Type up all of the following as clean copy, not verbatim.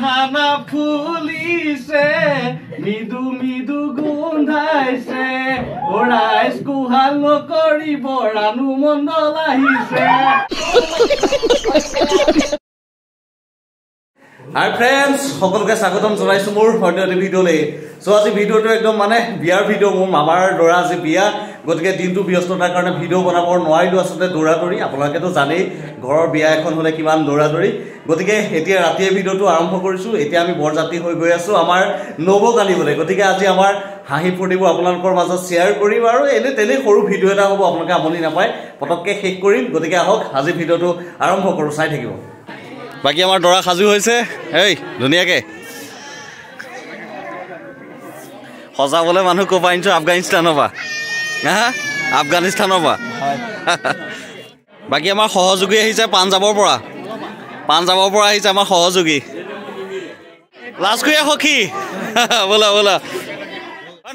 বাহানা ফুলিছে মৃদু মৃদু গোন্ধাইছে ওৰাইছ কুহাল নকৰিব ৰাণু মণ্ডল আহিছে Hi friends, সকলোকে স্বাগতম জনাইছো মোৰ হৰদে ভিডিঅ'লে সো আজি ভিডিঅ'টো একদম মানে বিয়াৰ ভিডিঅ' মোৰ মামাৰ দৰা আজি বিয়া গতিকে দিনটো ব্যস্ততাৰ কাৰণে ভিডিঅ' বনাব নোৱাৰিলো আসলে দৌৰাদৌৰি আপোনালোকেতো জানেই ঘৰৰ বিয়া এখন হলে কিমান দৌৰাদৌৰি গতিকে এতিয়া ৰাতিয়ে ভিডিঅ'টো আৰম্ভ কৰিছো এতিয়া আমি বৰযাত্ৰী হৈ গৈ আছো আমাৰ নবক আনিবলৈ গতিকে আজি আমাৰ হাঁহি ফুৰ্তিবোৰ আপোনালোকৰ মাজত শ্বেয়াৰ কৰিম আৰু এনে তেনে সৰু ভিডিঅ' এটা হ'ব আপোনালোকে আমনি নাপায় পটককে শেষ কৰিম গতিকে আহক আজি ভিডিঅ'টো আৰম্ভ কৰো চাই থাকিব বাকি আমাৰ দৰা খাজু হৈছে এই ধুনিয়াকে সজাবলে মানুহ কো পাইছো আফগানিস্তানৰ পৰা হা আফগানিস্তানৰ পৰা বাকি আমাৰ সহযোগী আহিছে পাঞ্জাবৰ পৰা আহিছে আমাৰ সহযোগী লাজকুয়া সখী বলা বলা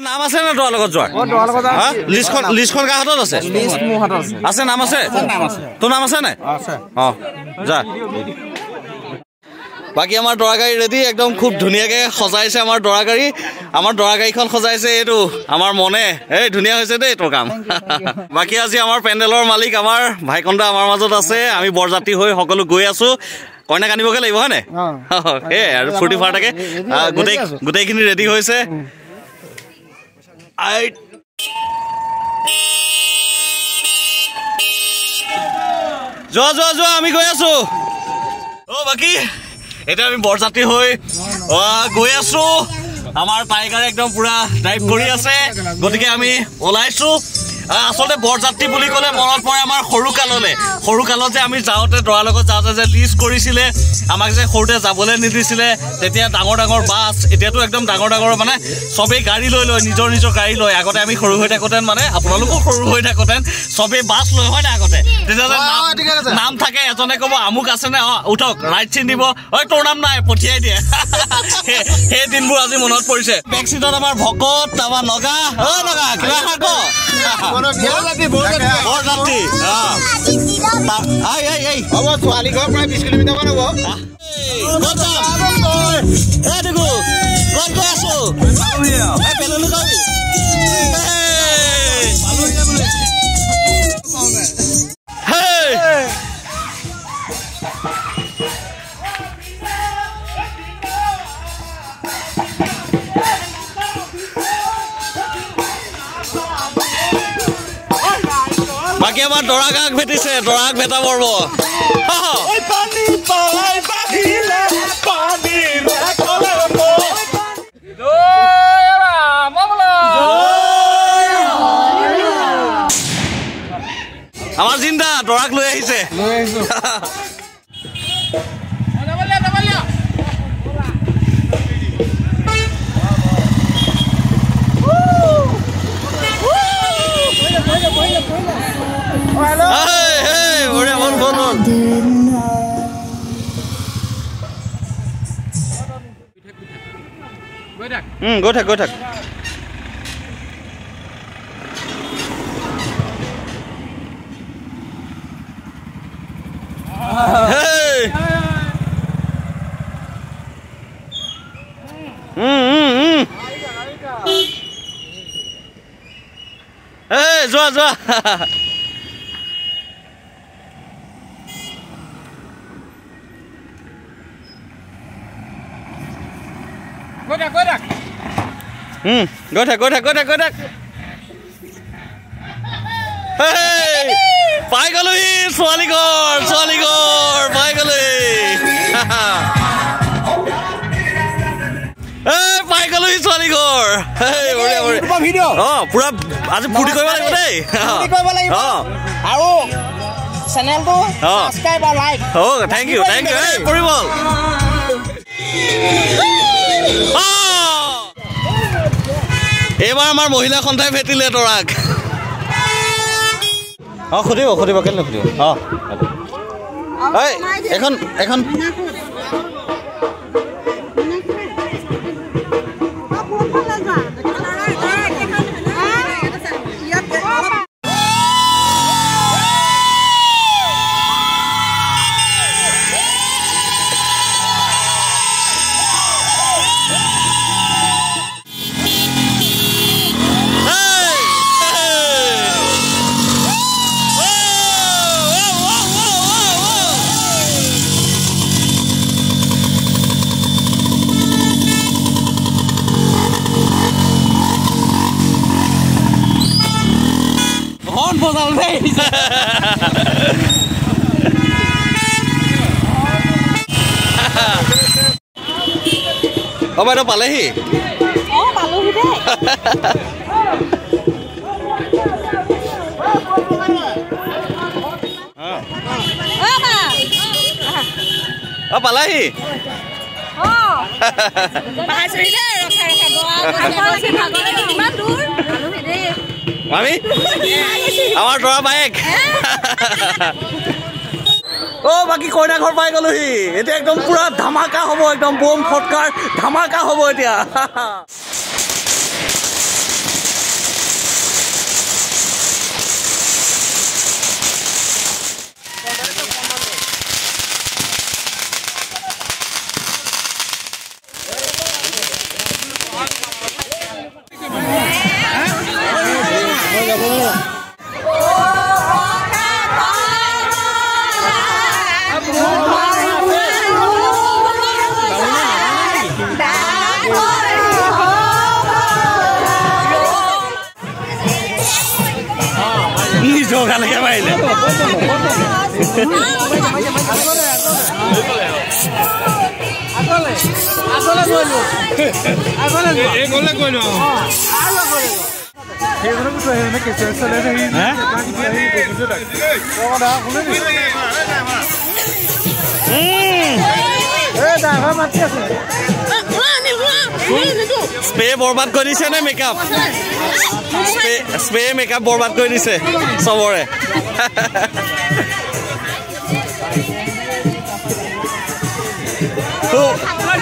নাম আছে না তোৰ লগত যোৱা হা লিষ্টখন কা হাতত আছে লিষ্ট মোৰ হাতত আছে নাম আছে তোৰ নাম আছে না আছে যা বাকি আমাৰ দৰা গাড়ী ৰেডি একদম খুব ধুনিয়াকে সজাইছে আমাৰ দৰা গাড়ীখন সজাইছে এটো আমাৰ মনে এই ধুনিয়া হৈছে দেই তোৰ কাম বাকি আজি আমাৰ পেন্ডেলৰ মালিক আমাৰ ভাইকন্দা আমাৰ মাজত আছে আমি বৰযাত্ৰী হৈ সকলো গৈ আছো কইনা কানিবকে লাগিব হয়নে এ আৰু ফুৰ্তি ফাৰ্তাকে গোটেইখিনি ৰেডি হৈছে যোৱা আমি গৈ আছো বাকি এতিয়া আমি বৰযাত্ৰী হৈ গৈ আছো আমাৰ টাইগাৰে একদম পুৰা ড্ৰাইভ কৰি আছে গতিকে আমি ওলাইছো আসলে বৰযাত্ৰী বুলি ক'লে মনত পৰে আমাৰ সৰু কালত যে আমি যাওঁতে দৰাৰ লগত যাওঁতে যে লিষ্ট কৰিছিলে আমাক যে সৰুতে যাবলৈ নিদিছিলে তেতিয়া ডাঙৰ বাছ এতিয়াতো একদম ডাঙৰ মানে সবেই গাড়ী লৈ নিজৰ গাড়ী লৈ আগতে আমি সৰু হৈ থাকোঁতেন মানে আপোনালোকো সৰু হৈ থাকোঁতেন সবেই বাছ লৈ হয় না আগতে তেতিয়া নাম থাকে এজনে ক'ব আমুক আছে নে উঠক ৰাইট চিন দিব ঐ তোৰ নাম নাই পঠিয়াই দিয়ে সেই দিনবোৰ আজি মনত পৰিছে বেক চিটত আমাৰ ভকত তাৰপৰা নগা কিবা শাক বৰযাত্ৰী হ'ব ছোৱালী ঘৰ প্ৰায় 20 কিলোমিটাৰ মান হ'ব বাকি আমাৰ দৰাক ভেটিছে দৰাক ভেটা পৰ্ব আমাৰ জিন্দা দৰাক লৈ আহিছে গৈ থাক যোৱা গৈ থাক পাই গলোহি ছোৱালী ঘৰ পাই গলোহি পাই গলোহি ছোৱালী ঘৰ পুৰা আজি ফূৰ্তি কৰিব লাগিব দেই আৰু চেনেলটো সাবস্ক্ৰাইব আৰু লাইক থেংক ইউ পৰিমল এইবাৰ আমাৰ মহিলা সন্থাই ভেটিলে দৰাক সুধিব কেলে নুসুধিব এখন বাইদেউ পালেহি পালোহি দেই পালাহি আমি আমাৰ দৰা বাইক বাকী কইনা ঘৰ পাই গলোহি এতিয়া একদম পুৰা ধামাকা হ'ব একদম বম ফটকাৰ ধামাকা হ'ব এতিয়া Jogalega baile. স্প্রে বরবাদ করে দিছে না মেকআপ স্প্রে মেকআপ বরবাদ করে দিছে সবরে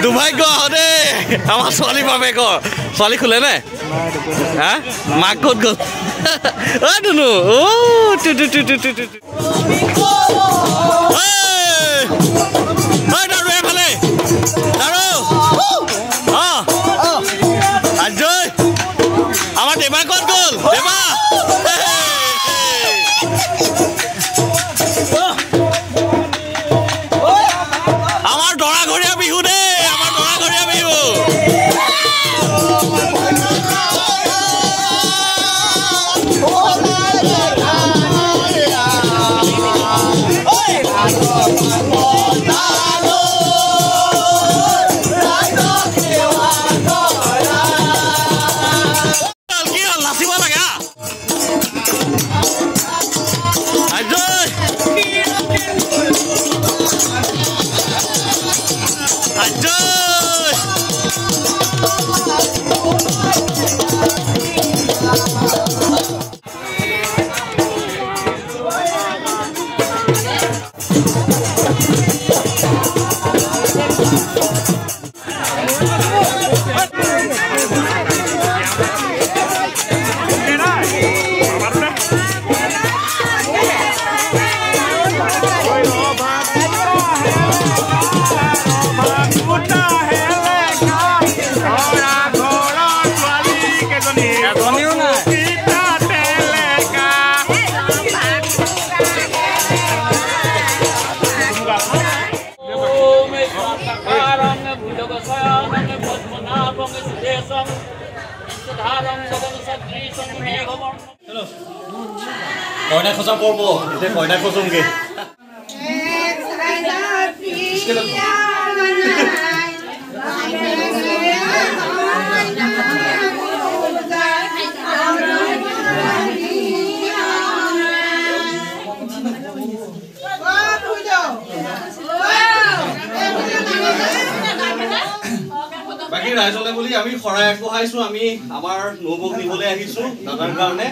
দুভাগ্য দে আমার ছোৱালী বাপেকৰ ছোৱালী খুলে নে হা মাক ক'ত গ'ল দুনু আমাৰ দেবা ক'ত গ'ল দেবা আমাৰ দৰাঘৰীয়া বিহু দে আমাৰ দৰাঘৰীয়া বিহু কইনা খোঁজা পড়ব এটা কইনা খোঁজুমগে বাকি ৰাইজলে বুলি আমি খৰাই আগবঢ়াইছো আমি আমাৰ নবক নিবলৈ আহিছো দাদাৰ কাৰণে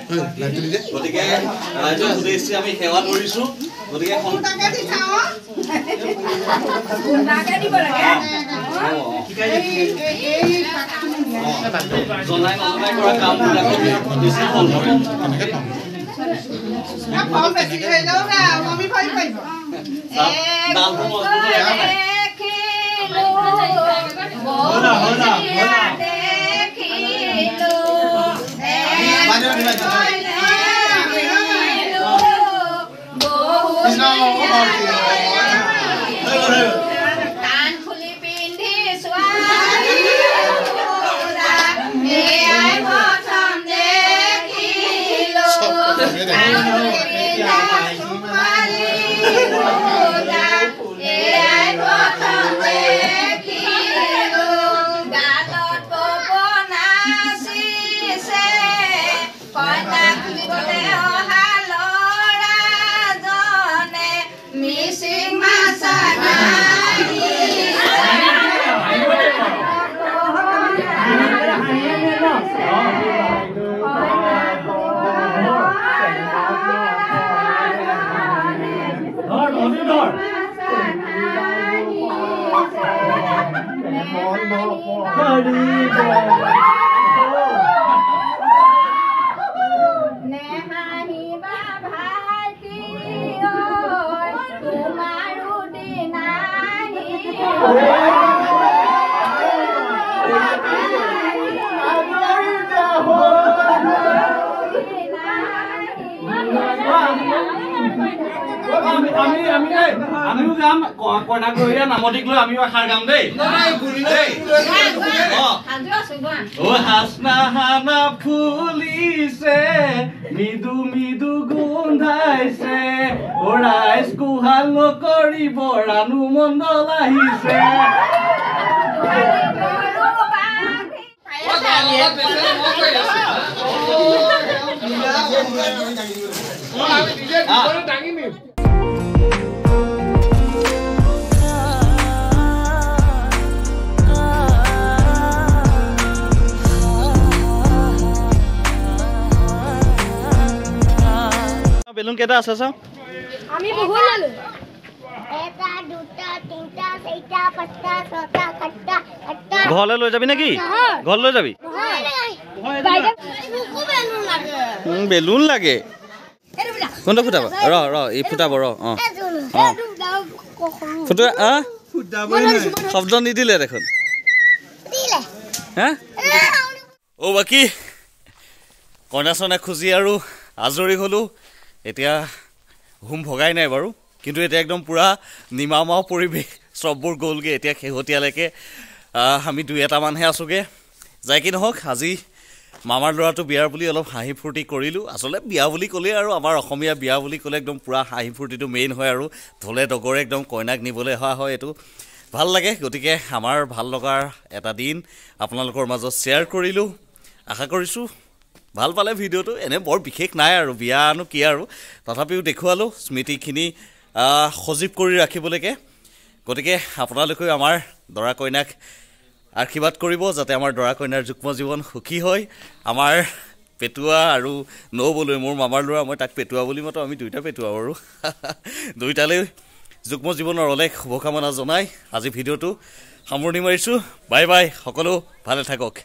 গতিকে ৰাইজৰ উদ্দেশ্যে আমি সেৱা কৰিছো গতিকে টাকা দি খাও টাকা দিব লাগে জনাই কৰা কামবিলাকক বেছি ফল কৰে না ফল বেছি হৈ যাও না মমি ভাই পাইব দামটো মজবুত দেখা নাই Hola, hola, hola. Dekhilo. Tan khuli pindhi swari. Ai bottom dekhilo. কইনা খুলিবলৈ অহা ল'ৰাজনে মিচিং মাছা আমিও যাম কইনা গহিয়া নামতিক লৈ আমিও আশাৰ গাম দেই ও হাসনা হানা ফুলিছে মৃদু মৃদু গোন্ধাইছে ও ৰাইজ কুহাল নকৰিব ৰাণু মণ্ডল আহিছে বেলুন কেইটা আছে চাও আমি বহুত ললো এটা দুটা তিনটা চাৰিটা পাঁচটা ছটা সাতটা আঠটা ঘৰলৈ লৈ যাবি নেকি ঘৰলৈ লৈ যাবি বেলুন লাগে কোনটো ফুটাব ৰ এই ফুটাব ৰ ফুটা শব্দ নিদিলে দেখোন ও বাকী কইনা চইনা খুজি আৰু আজৰি হ'লো এতিয়া হুম ভগাই নাই বাৰু কিন্তু এতিয়া একদম পুৰা নিমামাও পৰিৱেশ চববোৰ গ'লগৈ এতিয়া শেহতীয়ালৈকে আমি দুই এটামানহে আছোগৈ যাই কি নহওক আজি মামাৰ ল'ৰাটো বিয়াৰ বুলি অলপ হাঁহি ফূৰ্তি কৰিলোঁ আচলতে বিয়া বুলি ক'লেই আৰু আমাৰ অসমীয়া বিয়া বুলি ক'লে একদম পুৰা হাঁহি ফূৰ্তিটো মেইন হয় আৰু ঢলে ডগৰে একদম কইনাক নিবলৈ অহা হয় এইটো ভাল লাগে গতিকে আমাৰ ভাল লগাৰ এটা দিন আপোনালোকৰ মাজত শ্বেয়াৰ কৰিলোঁ আশা কৰিছোঁ ভাল পালে ভিডিঅ'টো এনে বৰ বিশেষ নাই আৰু বিয়ানো কি আৰু তথাপিও দেখুৱালোঁ স্মৃতিখিনি সজীৱ কৰি ৰাখিবলৈকে গতিকে আপোনালোকেও আমাৰ দৰা কইনাক আশীৰ্বাদ কৰিব যাতে আমাৰ দৰা কইনাৰ যুগ্ম জীৱন সুখী হয় আমাৰ পেটুৱা আৰু নৌবলৈ মোৰ মামাৰ ল'ৰা মই তাক পেটুৱা বুলি মাতো আমি দুইটা পেটুৱা আৰু দুইটালৈ যুগ্ম জীৱনৰ অলেখ শুভকামনা জনাই আজি ভিডিঅ'টো সামৰণি মাৰিছোঁ বাই বাই সকলো ভালে থাকক